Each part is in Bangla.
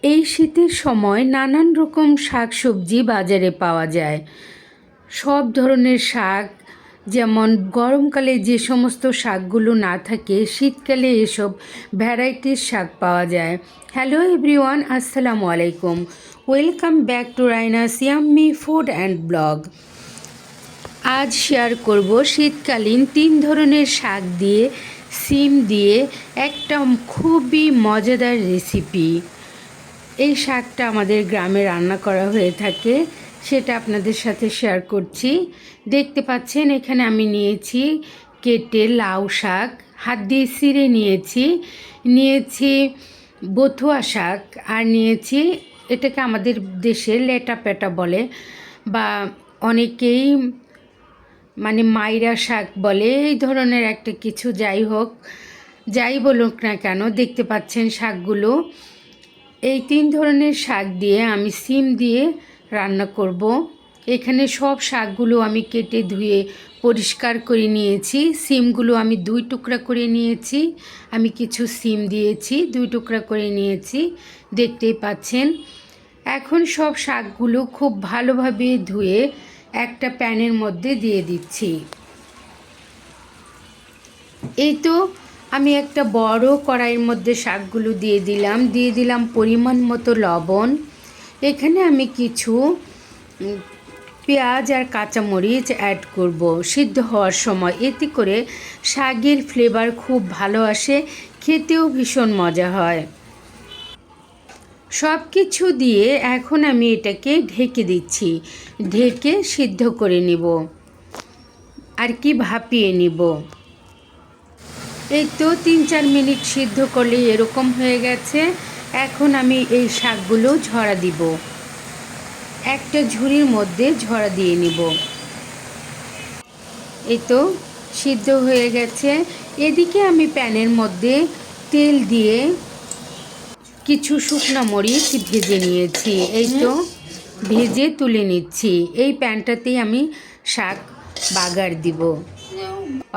এই শীতের সময় নানান রকম শাকসবজি বাজারে পাওয়া যায়। সব ধরনের শাক, যেমন গরমকালে যে সমস্ত শাকগুলো না থাকে, শীতকালে এসব ভ্যারাইটির শাক পাওয়া যায়। হ্যালো এভরিওয়ান, আসসালামু আলাইকুম। Welcome back to রাইনাস yummy food and blog. আজ শেয়ার করব শীতকালীন 3 ধরনের শাক দিয়ে, সিম দিয়ে একটা খুবই মজাদার রেসিপি। এই শাকটা আমাদের গ্রামে রান্না করা হয়ে থাকে, সেটা আপনাদের সাথে শেয়ার করছি। দেখতে পাচ্ছেন এখানে আমি নিয়েছি কেটে লাউ শাক, হাত দিয়ে ছিঁড়ে নিয়েছি বথুয়া শাক, আর নিয়েছি এটাকে আমাদের দেশে লেটা পেটা বলে, বা অনেকেই মাইরা শাক বলে, এই ধরনের একটা কিছু। যাই হোক, যাই বলুক না কেন, দেখতে পাচ্ছেন শাকগুলো। এই 3 ধরনের শাক দিয়ে আমি সিম দিয়ে রান্না করব। এখানে সব শাকগুলো আমি কেটে ধুয়ে পরিষ্কার করে নিয়েছি। সিমগুলো আমি 2 টুকরা করে নিয়েছি। আমি কিছু সিম দিয়েছি, 2 টুকরা করে নিয়েছি, দেখতেই পাচ্ছেন। এখন সব শাকগুলো খুব ভালোভাবে ধুয়ে একটা প্যানের মধ্যে দিয়ে দিচ্ছি। এই তো আমি একটা বড় কড়াইয়ের মধ্যে শাকগুলো দিয়ে দিলাম পরিমাণ মতো লবণ। এখানে আমি কিছু পেঁয়াজ আর কাঁচামরিচ অ্যাড করব সিদ্ধ হওয়ার সময়, এতে করে শাকের ফ্লেভার খুব ভালো আসে, খেতেও ভীষণ মজা হয়। সব কিছু দিয়ে এখন আমি এটাকে ঢেকে দিচ্ছি, ঢেকে সিদ্ধ করে নিব, আর কি ভাপিয়ে নিব। এই তো 3-4 মিনিট সিদ্ধ করলে এরকম হয়ে গেছে। এখন আমি এই শাকগুলো ঝরা দিব, একটা ঝুড়ির মধ্যে ঝরা দিয়ে নিব। এই তো সিদ্ধ হয়ে গেছে। এদিকে আমি প্যানের মধ্যে তেল দিয়ে কিছু শুকনো মরিচ ভেজে নিয়েছি। এই তো ভেজে তুলে নিচ্ছি। এই প্যানটাতেই আমি শাক বাগার দিব,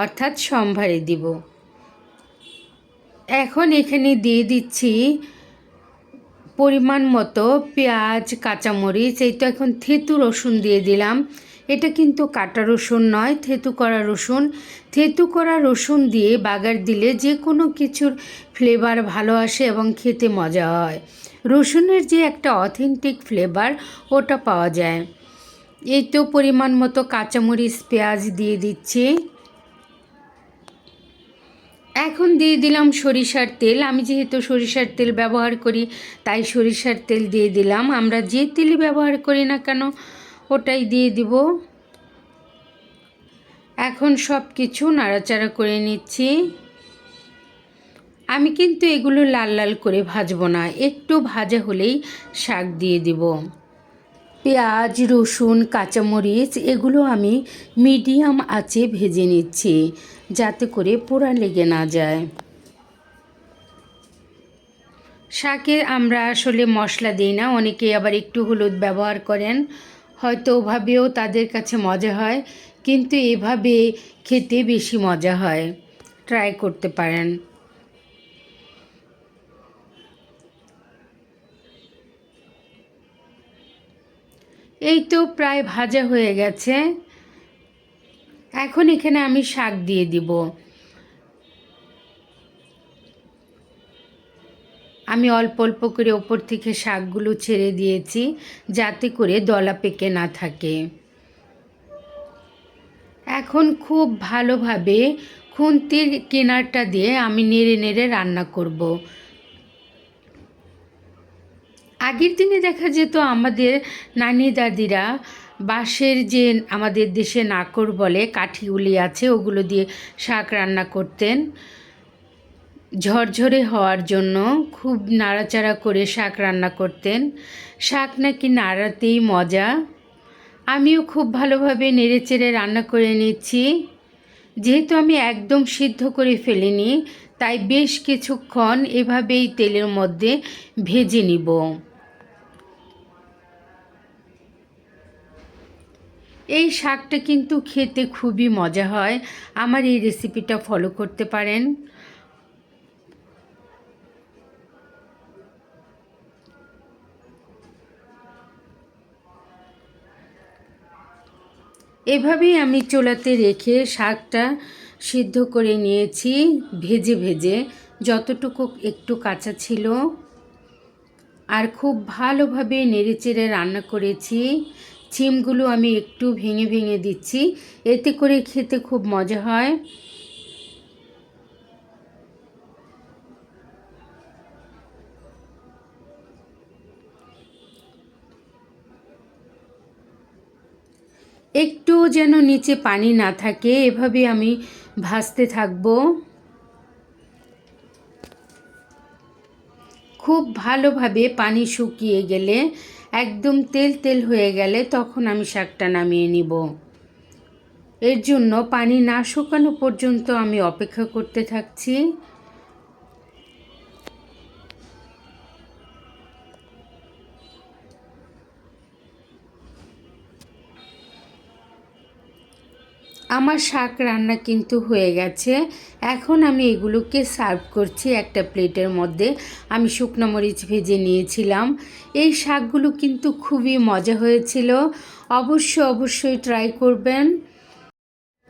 অর্থাৎ সম্ভারে দিব। এখন এখানে দিয়ে দিচ্ছি পরিমাণ মতো পেঁয়াজ, কাঁচামরিচ। এই তো এখন থেতু রসুন দিয়ে দিলাম। এটা কিন্তু কাটা রসুন নয়, থেতু করা রসুন। থেতু করা রসুন দিয়ে বাগার দিলে যে কোনো কিছুর ফ্লেভার ভালো আসে এবং খেতে মজা হয়। রসুনের যে একটা অথেন্টিক ফ্লেভার, ওটা পাওয়া যায়। এই তো পরিমাণ মতো কাঁচামরিচ, পেঁয়াজ দিয়ে দিচ্ছি। এখন দিয়ে দিলাম সরিষার তেল। আমি যেহেতু সরিষার তেল ব্যবহার করি, তাই সরিষার তেল দিয়ে দিলাম। আমরা যে তেলই ব্যবহার করি না কেন, ওটাই দিয়ে দিব। এখন সব কিছু নাড়াচাড়া করে নিচ্ছি। আমি কিন্তু এগুলো লাল লাল করে ভাজবো না, একটু ভাজা হলেই শাক দিয়ে দিব। পেঁয়াজ, রসুন, কাঁচামরিচ এগুলো আমি মিডিয়াম আঁচে ভেজে নিচ্ছি, যাতে করে পোড়া লেগে না যায়। শাকে আমরা আসলে মশলা দিই না, অনেকে আবার একটু হলুদ ব্যবহার করেন, হয়তো ওভাবেও তাদের কাছে মজা হয়, কিন্তু এভাবে খেতে বেশি মজা হয়। ট্রাই করতে পারেন। এই তো প্রায় ভাজা হয়ে গেছে। এখন এখানে আমি শাক দিয়ে দিব। আমি অল্প অল্প করে ওপর থেকে শাকগুলো ছেড়ে দিয়েছি, যাতে করে দলা পেকে না থাকে। এখন খুব ভালোভাবে খুন্তির কিনারটা দিয়ে আমি নেড়ে নেড়ে রান্না করব। আগের দিনে দেখা যেত আমাদের নানি দাদিরা বাঁশের যে আমাদের দেশে নাকড় বলে, কাঠিগুলি আছে, ওগুলো দিয়ে শাক রান্না করতেন। ঝরঝরে হওয়ার জন্য খুব নাড়াচাড়া করে শাক রান্না করতেন। শাক নাকি নাড়াতেই মজা। আমিও খুব ভালোভাবে নেড়েচেড়ে রান্না করে নিচ্ছি। যেহেতু আমি একদম সিদ্ধ করে ফেলিনি, তাই বেশ কিছুক্ষণ এভাবেই তেলের মধ্যে ভেজে নিব। এই শাকটা কিন্তু খেতে খুবই মজা হয়। আমার এই রেসিপিটা ফলো করতে পারেন। এভাবেই আমি চুলাতে রেখে শাকটা সিদ্ধ করে নিয়েছি ভেজে ভেজে, যতটুকু একটু কাঁচা ছিল। আর খুব ভালোভাবে নেড়েচেড়ে রান্না করেছি। শিমগুলো আমি একটু ভেঙে ভেঙে দিচ্ছি, এতে করে খেতে খুব মজা হয়। একটু যেন নিচে পানি না থাকে, এভাবে আমি ভাজতে থাকবো। খুব ভালোভাবে পানি শুকিয়ে গেলে, একদম তেল তেল হয়ে গেলে, তখন আমি শাকটা নামিয়ে নিব। এর জন্য পানি না শুকানো পর্যন্ত আমি অপেক্ষা করতে থাকছি। আমার শাক রান্না কিন্তু হয়ে গেছে। এখন আমি এগুলোকে সার্ভ করছি একটা প্লেটের মধ্যে। আমি শুকনো মরিচ ভেজে নিয়েছিলাম। এই শাকগুলো কিন্তু খুবই মজা হয়েছিল। অবশ্যই ট্রাই করবেন।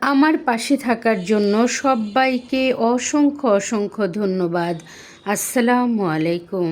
আমার পাশে থাকার জন্য সবাইকে অসংখ্য ধন্যবাদ। আসসালামু আলাইকুম।